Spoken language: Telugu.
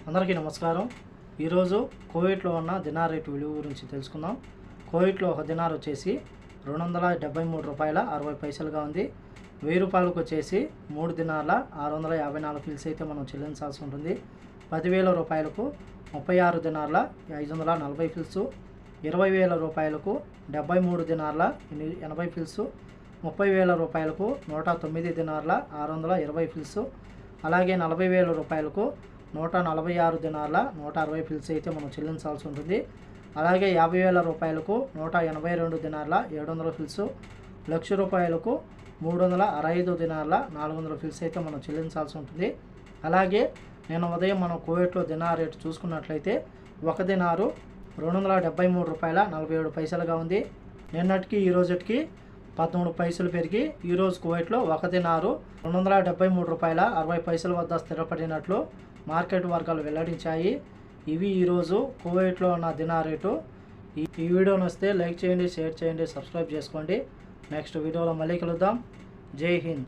అందరికీ నమస్కారం। ఈరోజు కువైట్లో ఉన్న దినార్ రేటు విలువ గురించి తెలుసుకుందాం। కువైట్లో ఒక దినార్ వచ్చేసి 273 రూపాయల 60 పైసలుగా ఉంది। 1000 రూపాయలకు వచ్చేసి 3 దినార్ల 654 ఫిల్స్ అయితే మనం చెల్లించాల్సి ఉంటుంది। 10,000 రూపాయలకు 36 దినార్ల 540 ఫిల్స్, 20,000 రూపాయలకు 73 దినార్ల 80 ఫిల్స్, 30,000 రూపాయలకు 109 దినార్ల 620 ఫిల్స్, అలాగే 40,000 రూపాయలకు 146 దినార్ల 160 ఫిల్స్ అయితే మనం చెల్లించాల్సి ఉంటుంది। అలాగే 50,000 రూపాయలకు 182 దినార్ల 700 ఫిల్స్, 1,00,000 రూపాయలకు 365 దినార్ల 400 ఫిల్స్ అయితే మనం చెల్లించాల్సి ఉంటుంది। అలాగే నేను ఉదయం మనం కువైట్లో దినార్ రేటు చూసుకున్నట్లయితే ఒక దినారు 273 రూపాయల 47 పైసలుగా ఉంది। నిన్నటికి ఈ రోజుకి 13 పైసలు పెరిగి ఈరోజు కువైట్లో ఒక దినారు 273 రూపాయల 60 పైసల వద్ద స్థిరపడినట్లు మార్కెట్ వర్గాలు వెల్లడించాయి। ఇవి ఈరోజు కువైట్లో ఉన్న దినార్ రేటు। ఈ వీడియో నచ్చితే లైక్ చేయండి, షేర్ చేయండి, సబ్స్క్రైబ్ చేసుకోండి। నెక్స్ట్ వీడియోలో మళ్ళీ కలుద్దాం। జై హింద్।